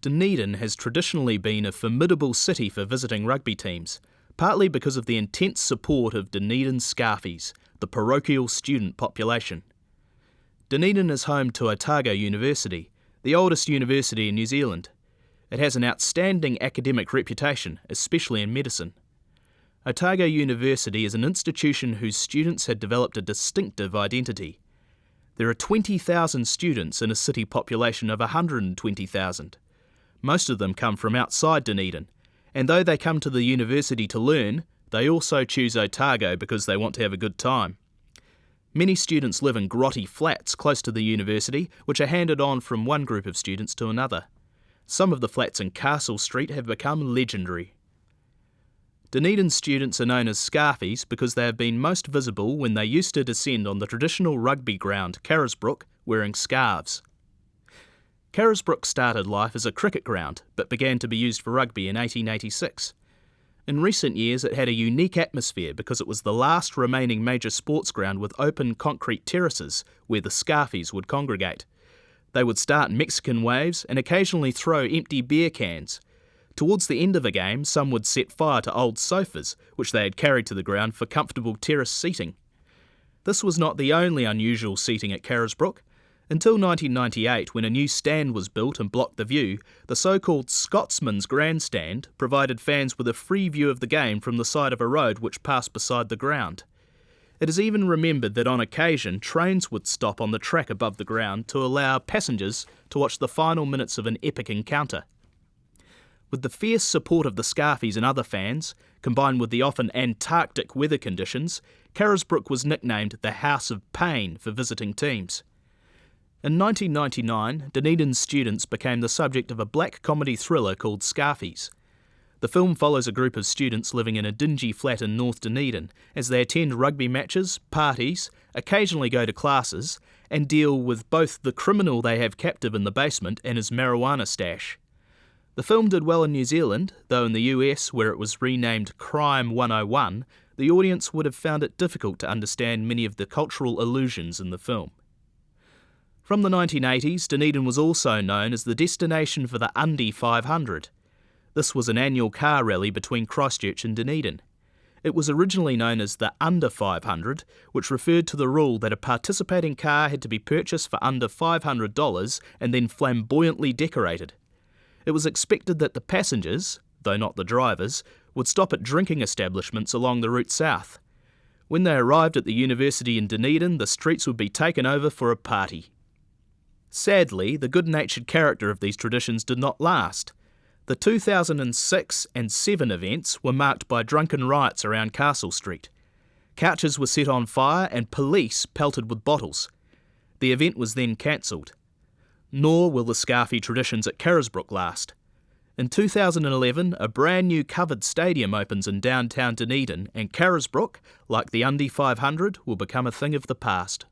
Dunedin has traditionally been a formidable city for visiting rugby teams, partly because of the intense support of Dunedin's Scarfies, the parochial student population. Dunedin is home to Otago University, the oldest university in New Zealand. It has an outstanding academic reputation, especially in medicine. Otago University is an institution whose students had developed a distinctive identity. There are 20,000 students in a city population of 120,000. Most of them come from outside Dunedin, and though they come to the university to learn, they also choose Otago because they want to have a good time. Many students live in grotty flats close to the university, which are handed on from one group of students to another. Some of the flats in Castle Street have become legendary. Dunedin students are known as Scarfies because they have been most visible when they used to descend on the traditional rugby ground, Carisbrook, wearing scarves. Carisbrook started life as a cricket ground, but began to be used for rugby in 1886. In recent years it had a unique atmosphere because it was the last remaining major sports ground with open concrete terraces where the Scarfies would congregate. They would start Mexican waves and occasionally throw empty beer cans. Towards the end of a game, some would set fire to old sofas, which they had carried to the ground for comfortable terrace seating. This was not the only unusual seating at Carisbrook. Until 1998, when a new stand was built and blocked the view, the so-called Scotsman's Grandstand provided fans with a free view of the game from the side of a road which passed beside the ground. It is even remembered that on occasion trains would stop on the track above the ground to allow passengers to watch the final minutes of an epic encounter. With the fierce support of the Scarfies and other fans, combined with the often Antarctic weather conditions, Carisbrook was nicknamed the House of Pain for visiting teams. In 1999, Dunedin students became the subject of a black comedy thriller called Scarfies. The film follows a group of students living in a dingy flat in North Dunedin as they attend rugby matches, parties, occasionally go to classes, and deal with both the criminal they have captive in the basement and his marijuana stash. The film did well in New Zealand, though in the US, where it was renamed Crime 101, the audience would have found it difficult to understand many of the cultural allusions in the film. From the 1980s, Dunedin was also known as the destination for the Undy 500. This was an annual car rally between Christchurch and Dunedin. It was originally known as the Under 500, which referred to the rule that a participating car had to be purchased for under $500 and then flamboyantly decorated. It was expected that the passengers, though not the drivers, would stop at drinking establishments along the route south. When they arrived at the university in Dunedin, the streets would be taken over for a party. Sadly, the good-natured character of these traditions did not last. The 2006 and 7 events were marked by drunken riots around Castle Street. Couches were set on fire and police pelted with bottles. The event was then cancelled. Nor will the Scarfie traditions at Carisbrook last. In 2011, a brand new covered stadium opens in downtown Dunedin, and Carisbrook, like the Undy 500, will become a thing of the past.